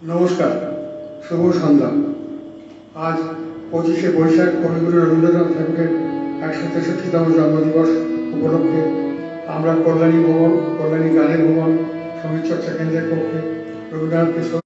নমস্কার, শুভ সন্ধ্যা। আজ 25শে বৈশাখ কবিগুরু রবীন্দ্রনাথ ঠাকুরের 163তম জন্মদিবস উপলক্ষে আমরা কল্যাণী গানের ভবন সঙ্গীত চর্চা কেন্দ্রের পক্ষে রবীন্দ্রনাথকে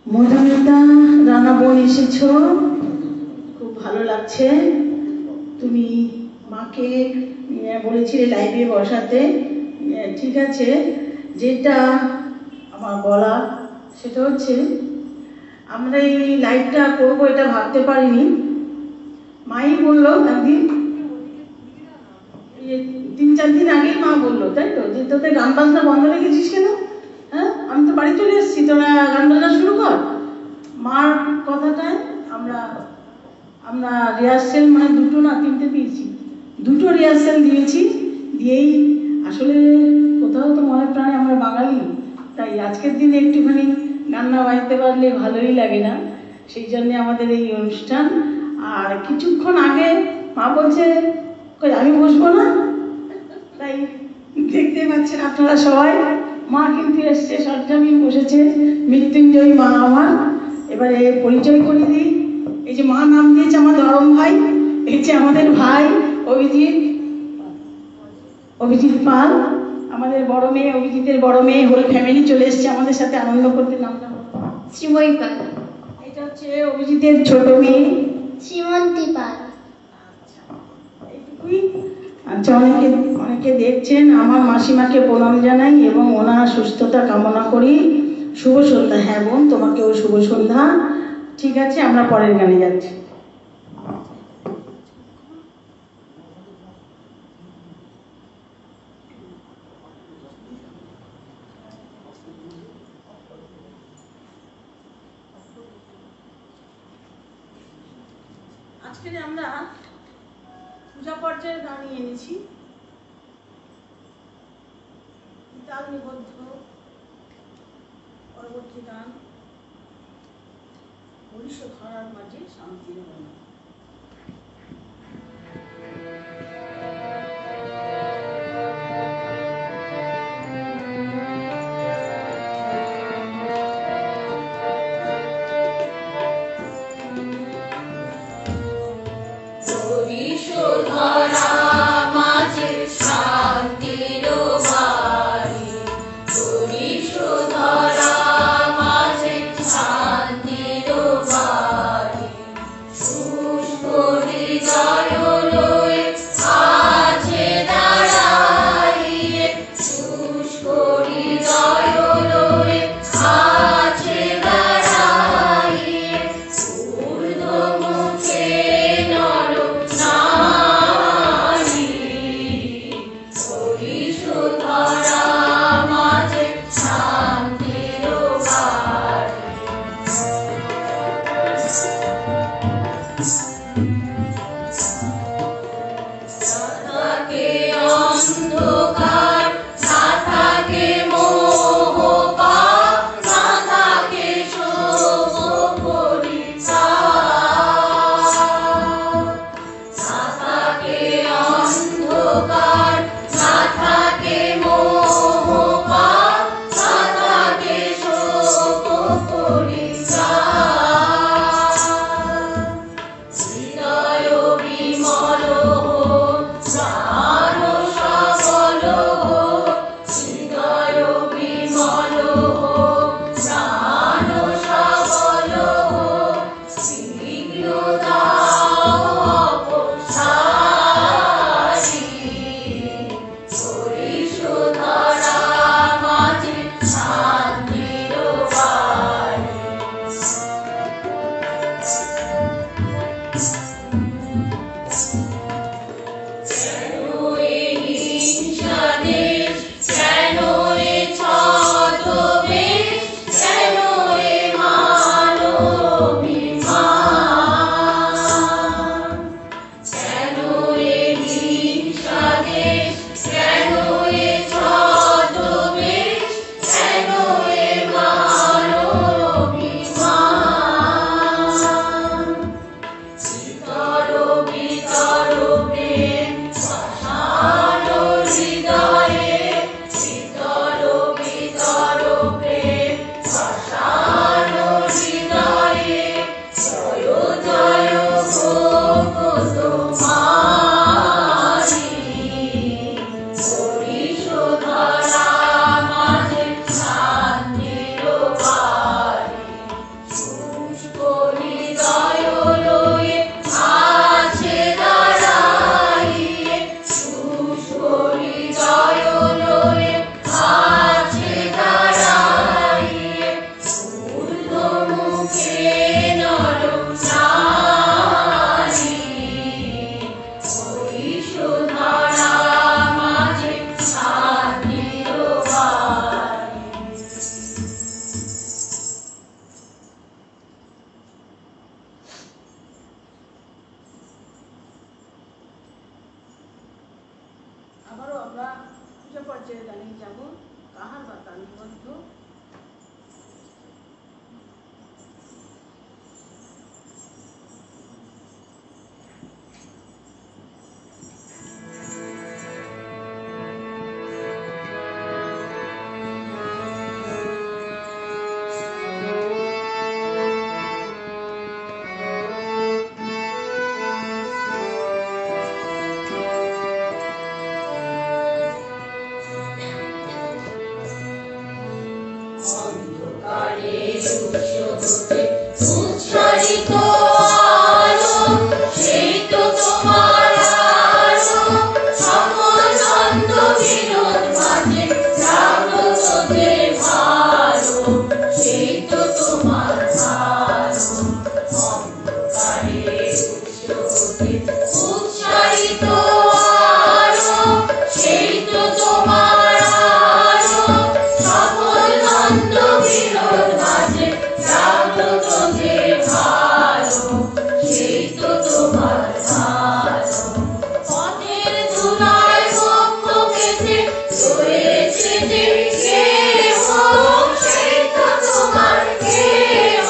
মধুমিতা রানা বোন এসেছো, খুব ভালো লাগছে। তুমি মাকে বলেছিলে লাইভে বসাতে, ঠিক আছে। যেটা আমার বলা সেটা হচ্ছে আমরা এই লাইভটা করবো এটা ভাবতে পারিনি। মাই বললো একদিন, 3-4 দিন আগেই মা বললো, তাই তো, যে তোদের গান বাজনা বন্ধ রেখেছিস কেন? হ্যাঁ, আমি তো বাড়ি চলে এসেছি, তোরা গান বাজনা শুরু কর। মার কথাটা আমরা আমরা রিহার্সেল মানে দুটো না তিনটে দিয়েছি, দুটো রিহার্সেল দিয়েছি। দিয়েই আসলে কোথাও তো মনে প্রাণে আমরা বাঙালি, তাই আজকের দিনে একটুখানি গান না বাজতে পারলে ভালোই লাগে না, সেই জন্যে আমাদের এই অনুষ্ঠান। আর কিছুক্ষণ আগে মা বলছে কই আমি বসবো না, তাই দেখতে পাচ্ছেন আপনারা সবাই, মা কিন্তু এসছে সরজামিন বসেছে, মৃত্যুঞ্জয়ী মা আমার। এবারে পরিচয় করে দিই, এই যে মা নাম দিয়েছে আমার ধরম ভাই, এই যে আমাদের ভাই অভিজিৎ পাল, আমাদের বড় মেয়ে, অভিজিতের বড় মেয়ে, হোল ফ্যামিলি চলে এসছে আমাদের সাথে আনন্দ করতে। নামটা শ্রীময়ী পাল। এটা হচ্ছে অভিজিতের ছোট মেয়ে শ্রীমন্তী পাল। এইটুকুই। আচ্ছা, অনেকে দেখছেন, আমার মাসিমাকে প্রণাম জানাই এবং ওনার সুস্থতা কামনা করি। শুভ সন্ধ্যা। হ্যাঁ বোন, তোমাকেও শুভ সন্ধ্যা। ঠিক আছে, আমরা পরের গানে যাচ্ছি। আজকে আমরা পূজা পর্যায়ের গান নিয়ে এনেছি, তাল নিবদ্ধ পরবর্তী গান হরিষ ধরার মাঝে শান্তির বনা। আবারও আমরা পূজা পর্যায়ে দাঁড়িয়ে যাব কাহার বা তার নিবদ্ধ উচ্চারিত আলো সেই তো তোমার আলো সকল দ্বন্দ্ব বিরোধ মাঝে জাগ্রত যে ভালো সেই তো তোমার ভালো অন্ধকারে উচ্চারিত আলো সেই তো তোমার আলো সকল দ্বন্দ্ব বিরোধ মাঝে জাগ্রত যে ভালো সেই তো তোমার ভালো পথের ধুলায় বক্ষ কেটে রয়েছে যে কেহ সেই তো তোমার কেহ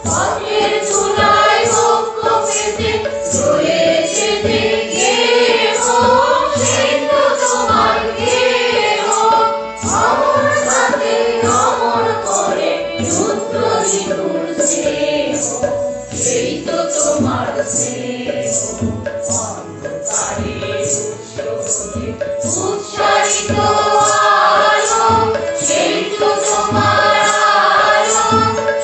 পথের ধুলায় বক্ষ কেটে রয়েছে যে কেহ সেই তো তোমার কেহ অমর সাথে অমর করে রুদ্র ঋতুর স্নেহ সেই তো তোমার স্নেহ অন্ধকারে উচ্চারিত আলো সেই তো তোমার আলো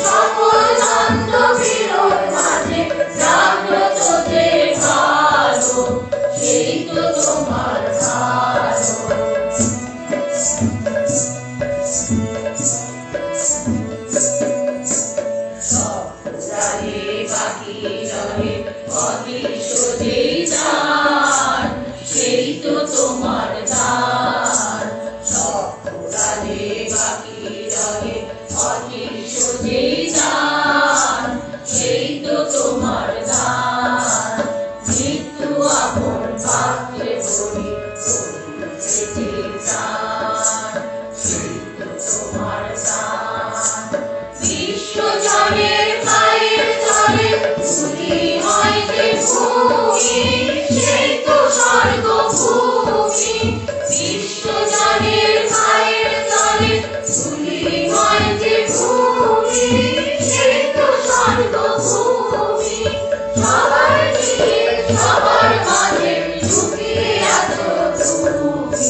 সকল দ্বন্দ্ব বিরোধ মাঝে জাগ্রত যে ভালো সেই তো তোমার ভালো রাহে বাকি রহে অদৃশ্য যেই দান সেই তো তোমার দান রাহে বাকি রহে অদৃশ্য যেই দান সেই তো তোমার দান মৃত্যু আপন পাত্রে ভরি সেই তো তোমার দান বিশ্বজনের পায়ের তলে ধুলি হয় যে ভূমি সেই তো স্বর্গভূমি বিশ্বজনের পায়ের তলে ধুলি হয় যে ভূমি সেই তো স্বর্গভূমি সবার দিকে সবার মাঝে লুকিয়ে আছো তুমি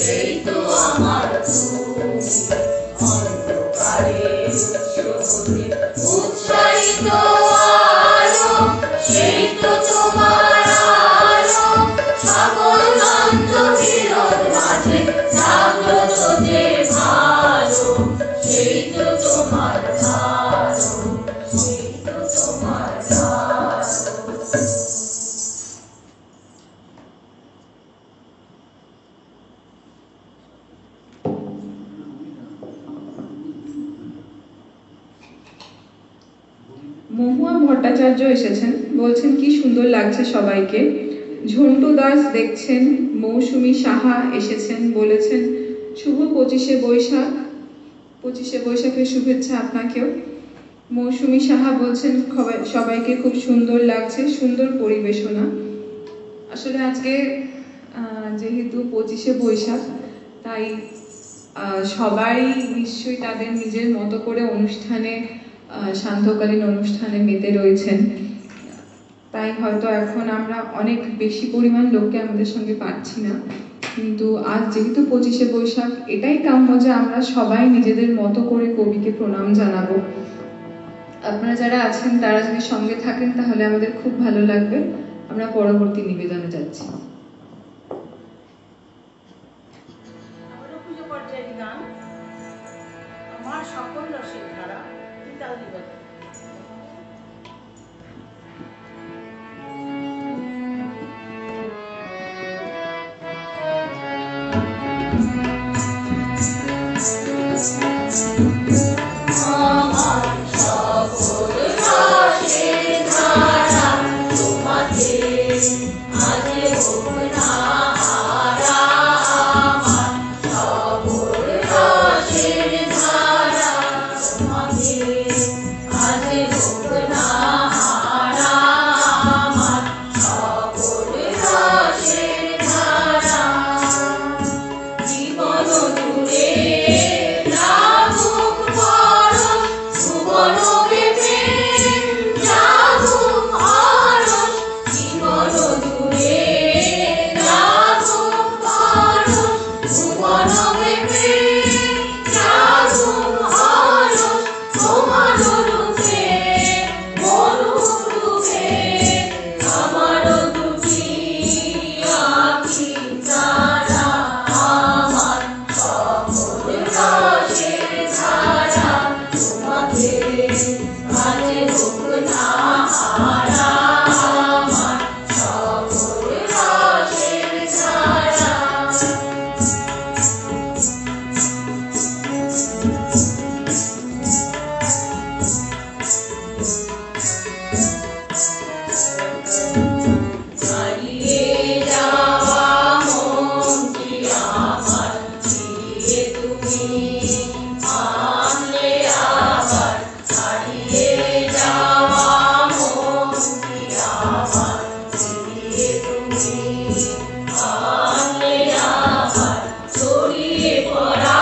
সেই তো আমার তুমি অন্ধকারে উচ্চারিত আলো সেই তো তোমার আলো সকল দ্বন্দ্ব বিরোধ মাঝে জাগ্রত যে ভালো সেই তো তোমার ভালো সেই তো তোমার ভালো মহুয়া ভট্টাচার্য এসেছেন, বলছেন কি সুন্দর লাগছে সবাইকে। ঝন্টু দাস দেখছেন, মৌসুমী সাহা এসেছেন, বলেছেন শুভ 25শে বৈশাখ। 25শে বৈশাখের শুভেচ্ছা আপনাকেও। মৌসুমী সাহা বলছেন সবাইকে খুব সুন্দর লাগছে, সুন্দর পরিবেশনা। আসলে আজকে যেহেতু 25শে বৈশাখ, তাই সবাই নিশ্চয়ই তাদের নিজের মতো করে অনুষ্ঠানে সান্ধ্যকালীন অনুষ্ঠানে মেতে রয়েছেন। তাই হয়তো এখন আমরা অনেক বেশি পরিমাণ লোককে আমাদের সঙ্গে পাচ্ছি না, কিন্তু আজ যেহেতু 25শে বৈশাখ, এটাই কাম্য যে আমরা সবাই নিজেদের মতো করে কবিকে প্রণাম জানাবো। আপনারা যারা আছেন তারা যদি সঙ্গে থাকেন তাহলে আমাদের খুব ভালো লাগবে। আমরা পরবর্তী নিবেদনে যাচ্ছি। পুজো পর্যায়ের গান আমার সকল রসের ধারা তাল নিবেদন। আজ হোক না হারা আনলে আমার ছড়িয়ে পড়া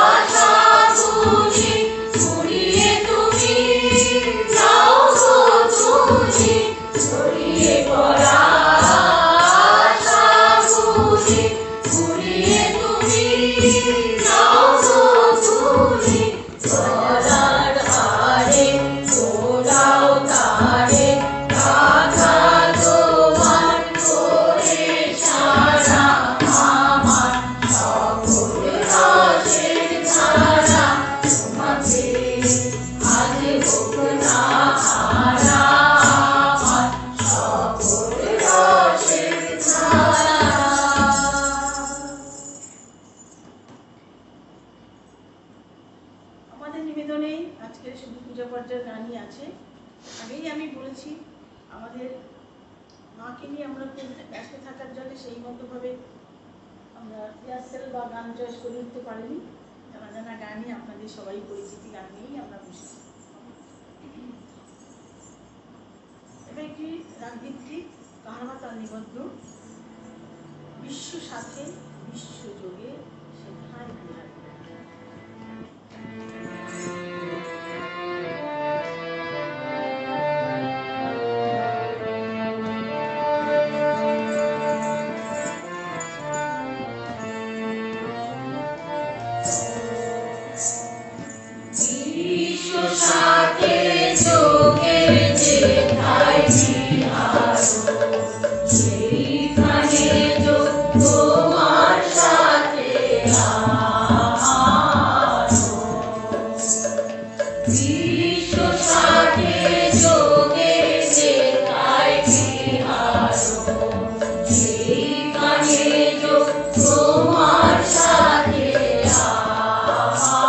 আশা বুঝি কুড়িয়ে তুমি যাও গো তুমি ছড়িয়ে পড়া আশা বুঝি কুড়িয়ে তুমি যাও গো তুমি গলার হারে তোলাও তারে গাথা তোমার করে সারা আমার সকল রসের ধারা তোমাকে আজ হোক না হারা আমার সকল রসের ধারা। আমাদের নিবেদনে আজকের শুধু পূজা পর্যায়ের গানই আছে। আগেই আমি বলেছি আমাদের মাকে নিয়ে আমরা খুব ব্যস্ত থাকার জন্য সেই মতোভাবে আমরা রিহার্সেল বা গান চয়েস করে উঠতে পারিনি। জানা জানা গানই আপনাদের সবাই পরিচিতি গান নিয়েই আমরা বসেছি। এবার একটি রাগভিত্তিক কাহারবা তাল নিবদ্ধ বিশ্ব সাথে বিশ্বযোগে শেখায় বিহার। বিশ্ব সাথে যোগে যেথায় বিহার সেইখানে যোগ তোমার সাথে আমার। বিশ্ব সাথে যোগে যেথায় বিহার সেইখানে যোগ তোমার সাথে আমার।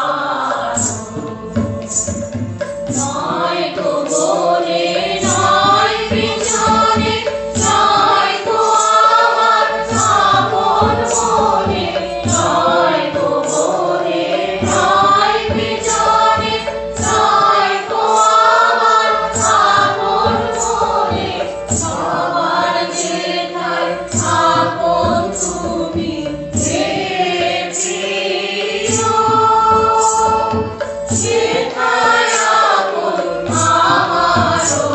নয় গো বনে নয় পিছনে নয় গো আমার আপন মনে নয় গো বনে নয় পিছনে নয় গো আমার আপন মনে সবার যেথায় আপন তুমি হে প্রিয় সেথায় আপন আমারও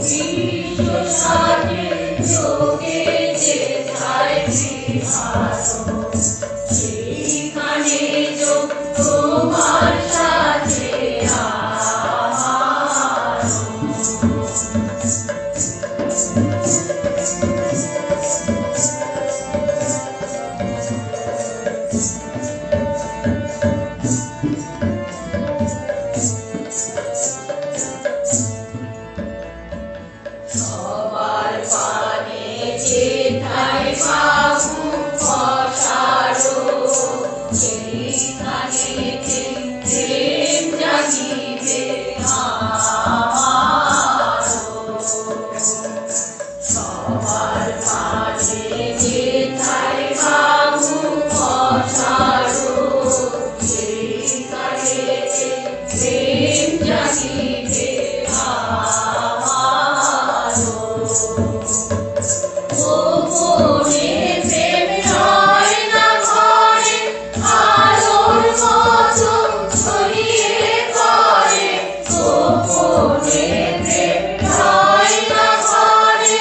বিশ্ব সাথে যোগে যেথায় বিহার সেইখানে যোগ তোমার সাথে আমার। সবার পানে যেথায় বাবু বসারো সেইখানেতে প্রেম জাগিবে আমারও। সবার পানে যেথায় বাবু বসারো সেইখানেতে প্রেম জাগিবে আমারও। গোপনে প্রেম রয় না ঘরে আলোর মতো ছড়িয়ে পড়ে। গোপনে প্রেম রয় না ঘরে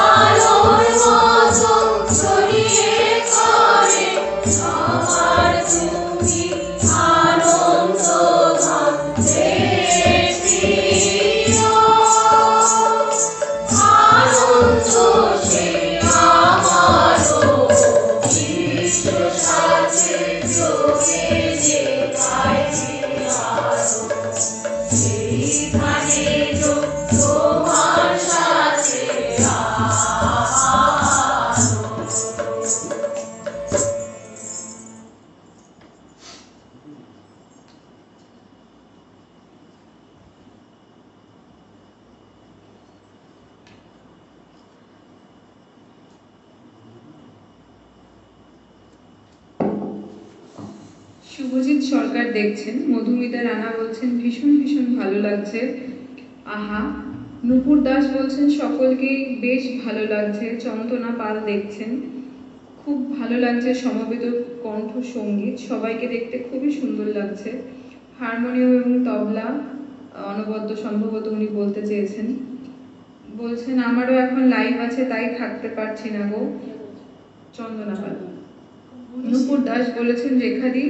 আলোর মতো ছড়িয়ে পড়ে। আমার তুমি আনন্দ ঘন প্রিয় আনন্দ সে আমারও বিশ্ব সাথে যোগে যেথায় বিহার সেইখানে যোগ তোমার সাথে আমার। শুভজিৎ সরকার দেখছেন, মধুমিতা রানা বলছেন ভীষণ ভীষণ ভালো লাগছে। আহা, নূপুর দাস বলছেন সকলকেই বেশ ভালো লাগছে। চন্দনা পাল দেখছেন খুব ভালো লাগছে সমবেত কণ্ঠ সঙ্গীত, সবাইকে দেখতে খুবই সুন্দর লাগছে। হারমোনিয়াম এবং তবলা অনবদ্য সম্ভবত উনি বলতে চেয়েছেন। বলছেন আমারও এখন লাইভ আছে তাই থাকতে পারছি না গো। চন্দনা পাল। নূপুর দাস বলেছেন রেখাদি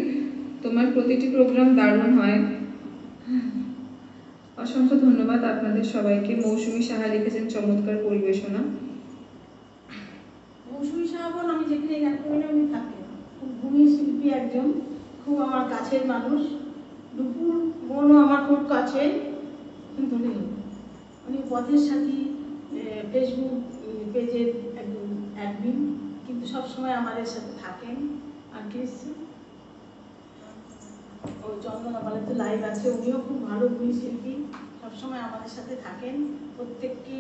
তোমার প্রতিটি প্রোগ্রাম দারুণ হয়। অসংখ্য ধন্যবাদ আপনাদের সবাইকে। মৌসুমী সাহা লিখেছেন চমৎকার পরিবেশনা। মৌসুমী সাহাবন আমি যেখানে গান করি না উনি থাকেন, খুব ভূমি শিল্পী একজন, খুব আমার কাছের মানুষ। দুপুর বোনও আমার খুব কাছে, কিন্তু উনি পথের সাথী ফেসবুক পেজের একজন অ্যাডমিন, কিন্তু সবসময় আমাদের সাথে থাকেন। আর কি ও চন্দনা পালের তো লাইভ আছে, উনিও খুব ভালো ভূমি শিল্পী, সবসময় আমাদের সাথে থাকেন। প্রত্যেককে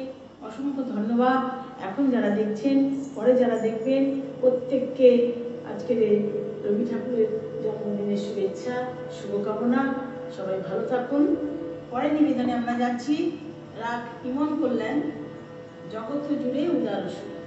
অসংখ্য ধন্যবাদ। এখন যারা দেখছেন, পরে যারা দেখবেন, প্রত্যেককে আজকের রবি ঠাকুরের জন্মদিনের শুভেচ্ছা, শুভকামনা। সবাই ভালো থাকুন। পরের নিবেদনে আমরা যাচ্ছি রাগ ইমন কল্যাণ, জগৎ জুড়ে উদার সুর।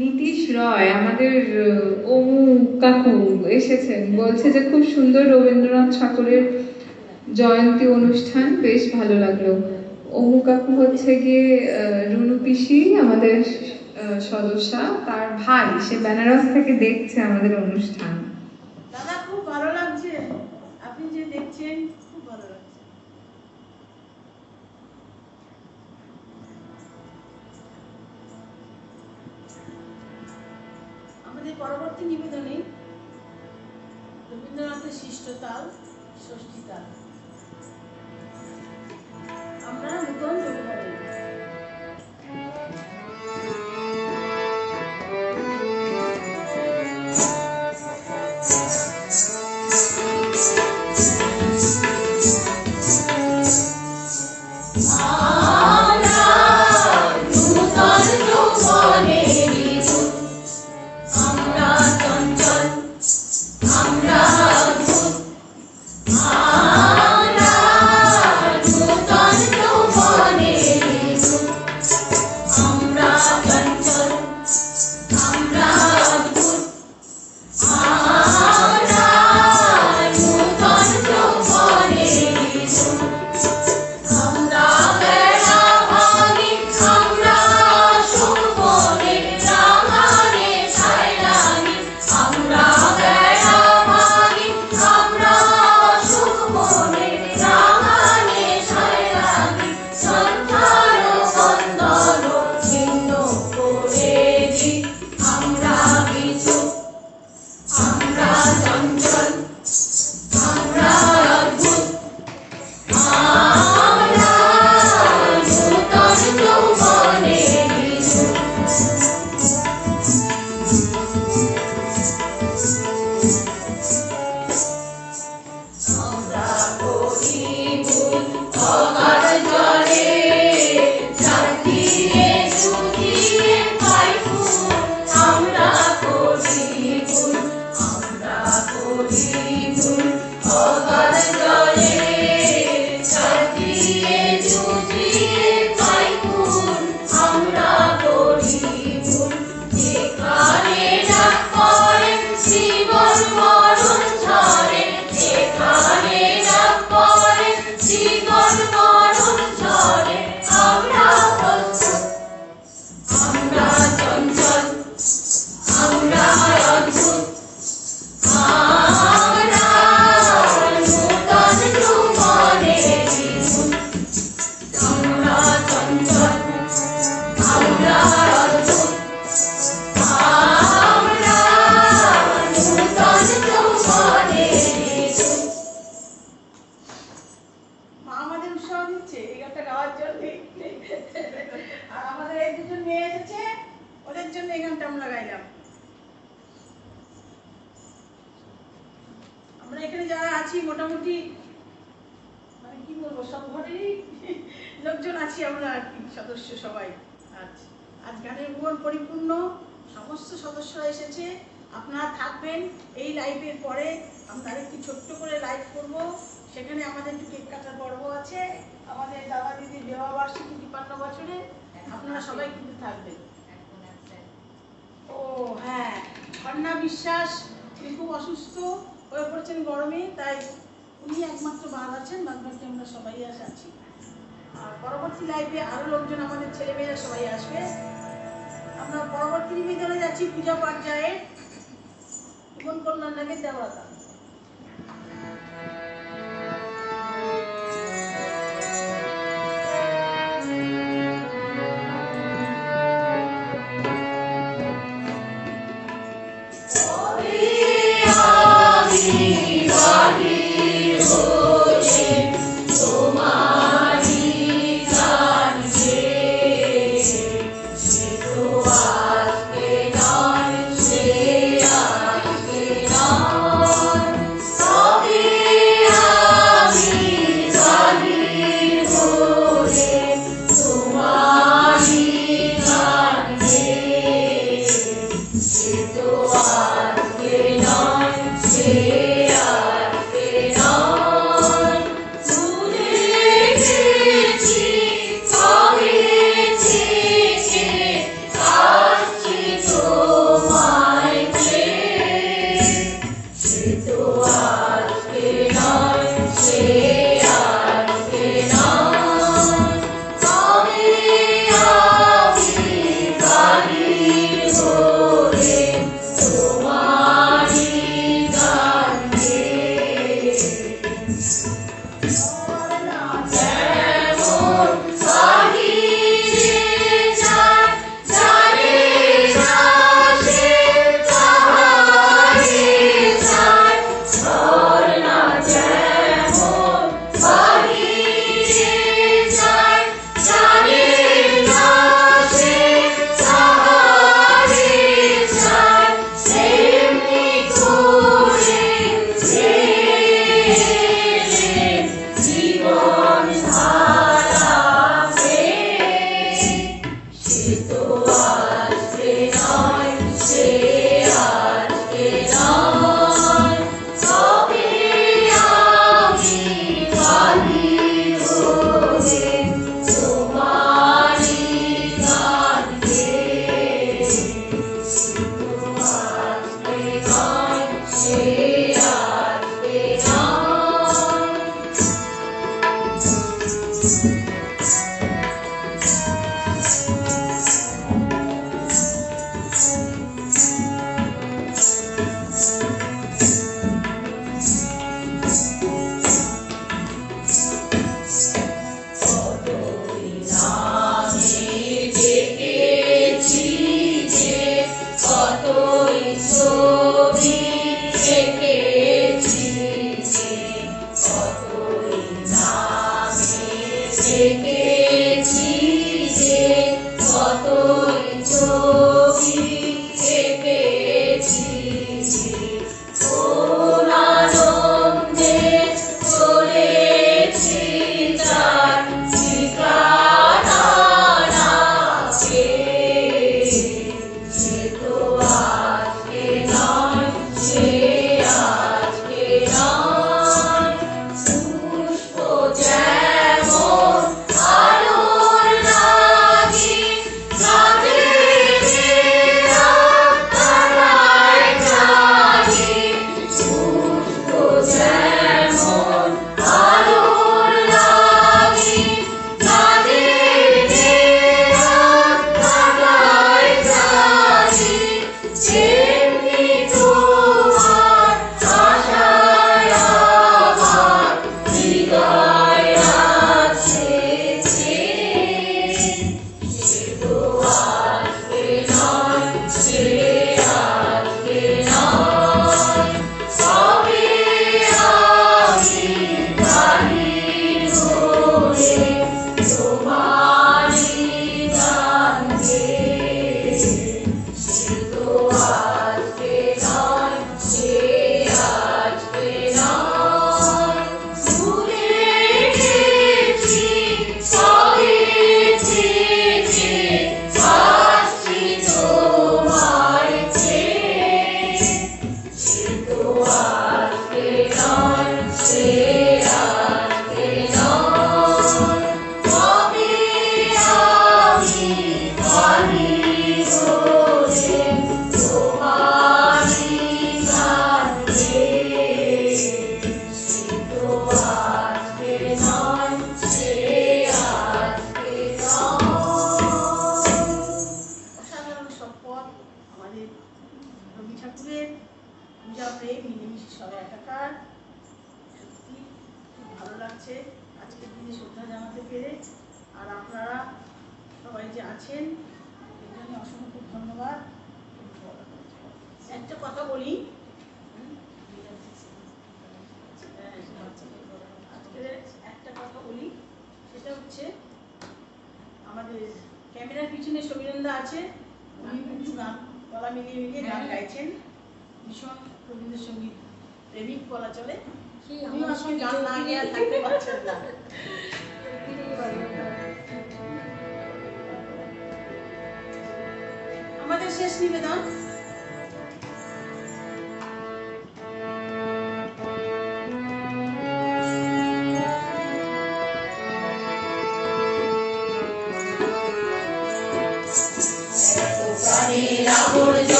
নীতিশ রয় আমাদের ওমু কাকু এসেছেন, বলছে যে খুব সুন্দর রবীন্দ্রনাথ ঠাকুরের জয়ন্তী অনুষ্ঠান, বেশ ভালো লাগলো। ওমু কাকু হচ্ছে গিয়ে রুনু পিসি আমাদের সদস্যা, তার ভাই, সে বেনারস থেকে দেখছে আমাদের অনুষ্ঠান। দাদা খুব ভালো লাগছে, আপনি যে দেখছেন খুব ভালো লাগছে। আমাদের পরবর্তী নিবেদনে রবীন্দ্রনাথের শিষ্টতাল, ষষ্ঠীতাল আমরা নূতন যোগ করি। Oh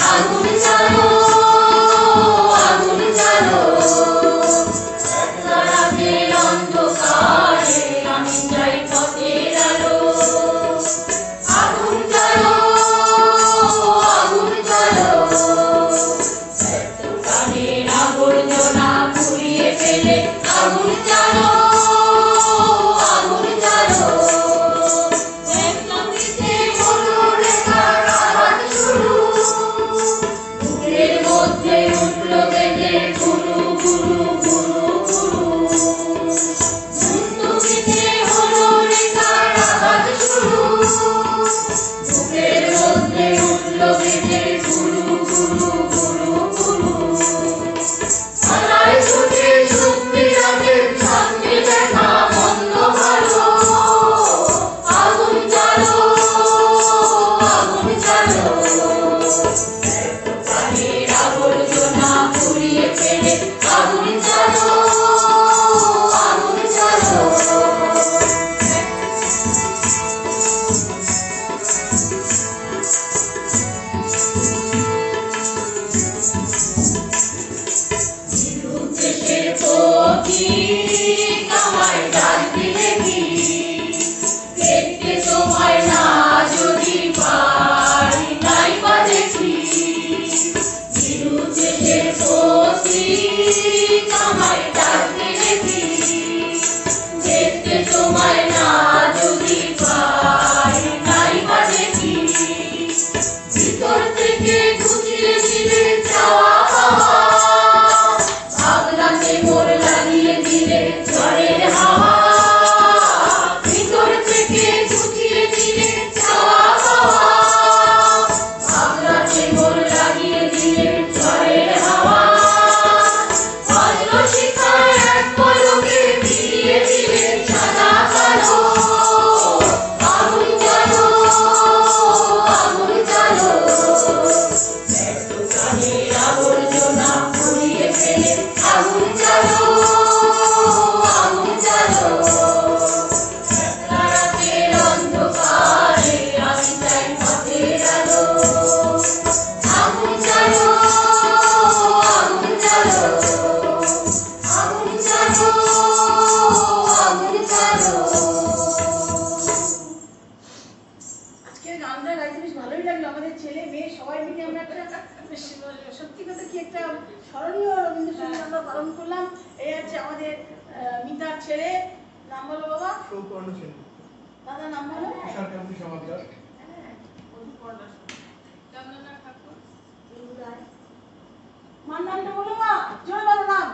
আগুন জ্বালো তোমায় না যদি পাই নাই বাজে কি ভিতর থেকে ঢুকিয়ে দিলে চাওয়া পাওয়া ভাবনাতে মোর লাগিয়ে দিলে ঝড়ের হাওয়া ভিতর থেকে ঢুকিয়ে দিলে চাওয়া পাওয়া ভাবনাতে মোর লাগিয়ে দিলে ঝড়ের হাওয়া শিখায় এক পলকে মিলিয়ে দিলে সাদা কালো আগুন জ্বালো আগুন জ্বালো ব্যস্ত প্রাণের আবর্জনা পুড়িয়ে ফেলে আগুন জ্বালো আগুন জ্বালো একলা রাতের অন্ধকারে আমি চাই পথের আলো আগুন জ্বালো আগুন জ্বালো আগুন জ্বালো আগুন জ্বালো। আজকের গানটা গাইতে বেশ ভালোই লাগলো। আমাদের ছেলে মেয়ে সবাই মিলে আমরা একটা বেশ সত্যি কথা কি একটা স্মরণীয় রবীন্দ্রসঙ্গীত আমরা পালন করলাম। এই হচ্ছে আমাদের মিতার ছেলে, নাম বলো বাবা? সৌপর্ণ সেন। দাদা নাম বলো? তুষারকান্তি সমাদ্দার। মার নামটা বলো মা, জোরে বলো নাম।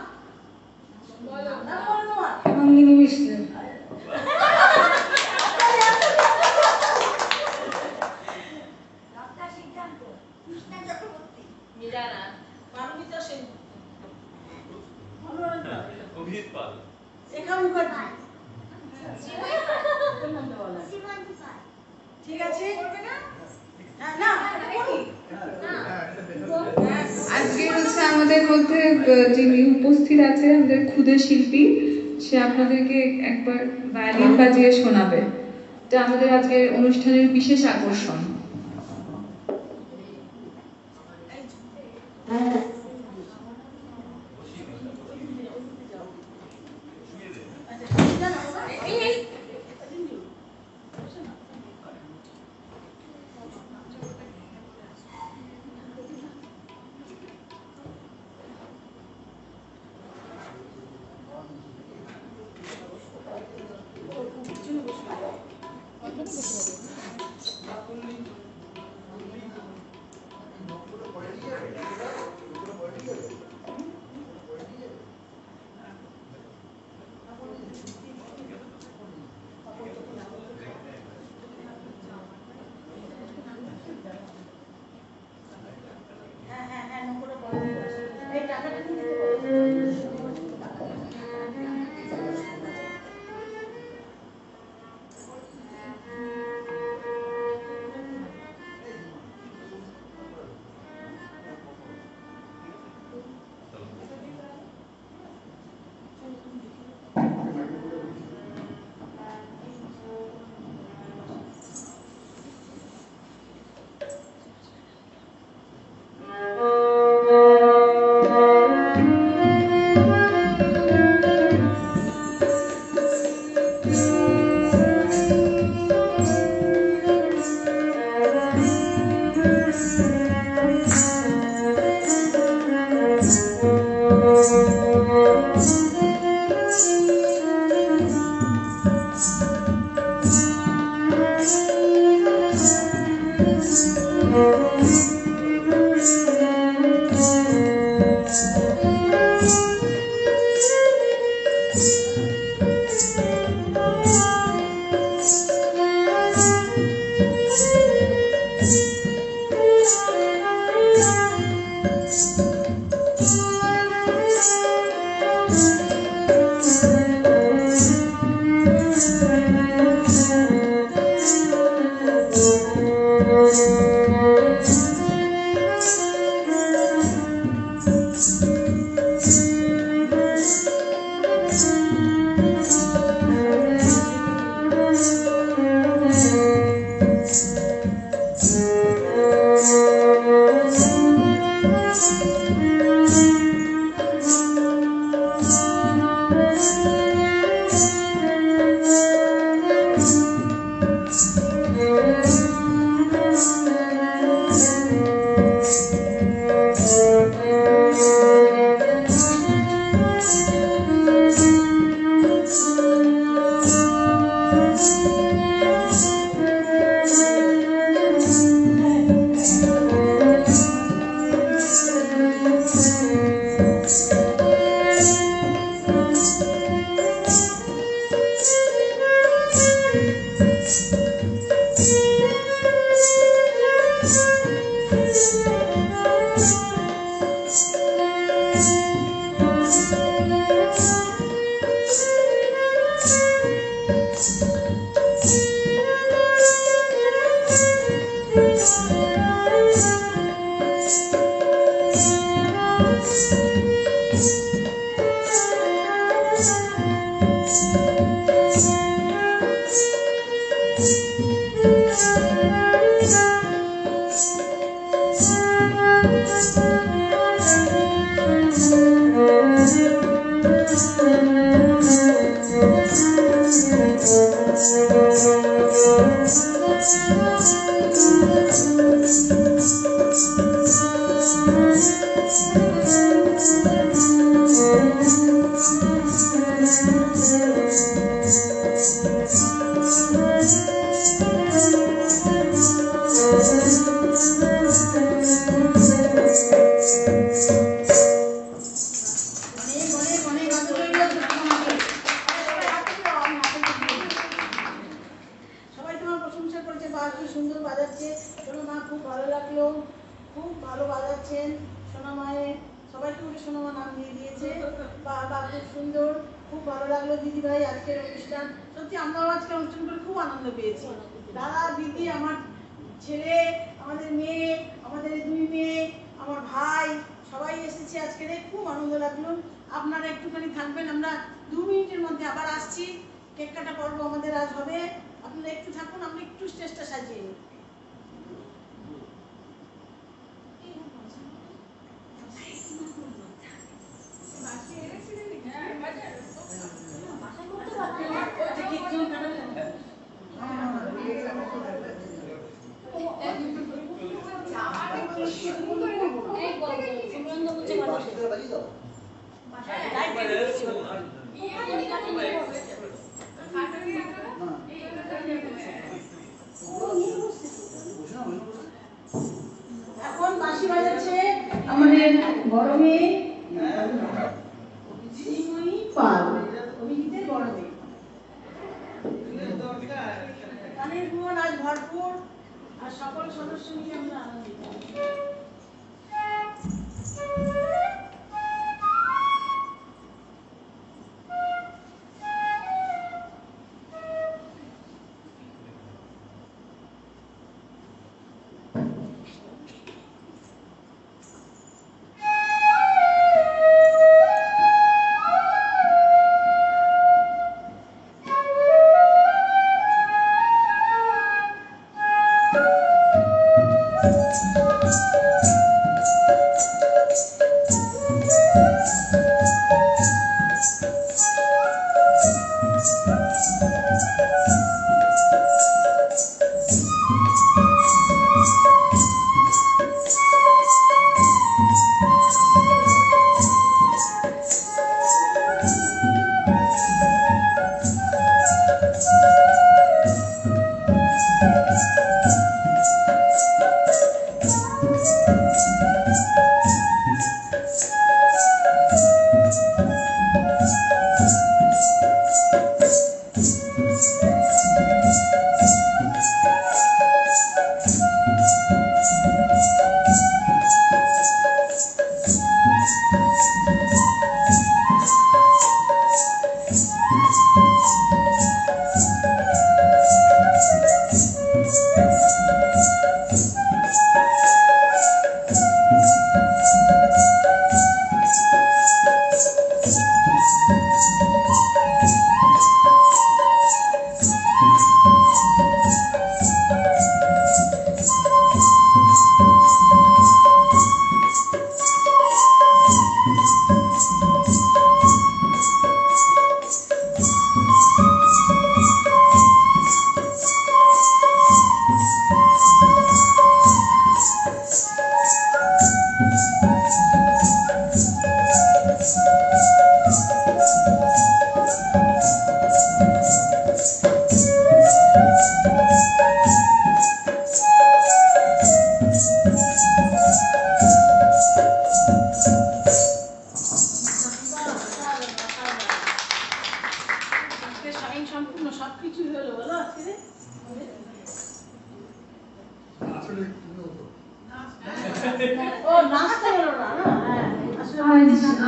নাম বলো তোমার? হেমাঙ্গিনী মিশ্র। মানবিতা সেন। অভিজিৎ পাল। রেখা মুখার্জি। কোন নামটা বলা? ঠিক আছে না না বলি। আজকে হচ্ছে আমাদের মধ্যে যিনি উপস্থিত আছে আমাদের ক্ষুদে শিল্পী, সে আপনাদেরকে একবার ভায়োলিন বাজিয়ে শোনাবে। এটা আমাদের আজকের অনুষ্ঠানের বিশেষ আকর্ষণ। সবাই তোমার প্রশংসা করছে, বা কি সুন্দর বাজাচ্ছে সোনা মা, খুব ভালো লাগলো, খুব ভালো বাজাচ্ছেন সোনা মায়ের, সবাইকে উঠে সোনা মা নাম দিয়ে দিয়েছে, বা খুব সুন্দর, খুব ভালো লাগলো দিদি ভাই আজকের অনুষ্ঠান। সত্যি আমরাও আজকে অনুষ্ঠান করে খুব আনন্দ পেয়েছি। দাদা দিদি, আমার ছেলে, আমাদের মেয়ে, আমাদের দুই মেয়ে, আমার ভাই, সবাই এসেছে আজকে, খুব আনন্দ লাগলো। আপনারা একটুখানি থাকবেন, আমরা 2 মিনিটের মধ্যে আবার আসছি। কেক কাটা পর্ব আমাদের আজ হবে, আপনারা একটু থাকুন, আমরা একটু স্টেজটা সাজিয়ে নিই। এখন বাঁশি বাজাচ্ছে আমাদের বড় মেয়ে শ্রীময়ী পাল, অভিজিতের বড় মেয়ে। গানের গুণ আজ ভরপুর, আর সকল সদস্য নিয়ে আমরা আনন্দিত।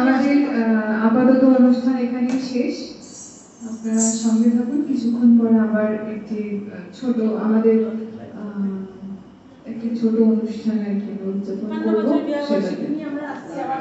আমাদের আপাতত অনুষ্ঠান এখানেই শেষ। আপনারা সঙ্গে থাকুন, কিছুক্ষণ পরে আবার একটি ছোট আমাদের একটি ছোট অনুষ্ঠান আর কি উদযাপন করবো সেটাতে। আমরা আসছি আবার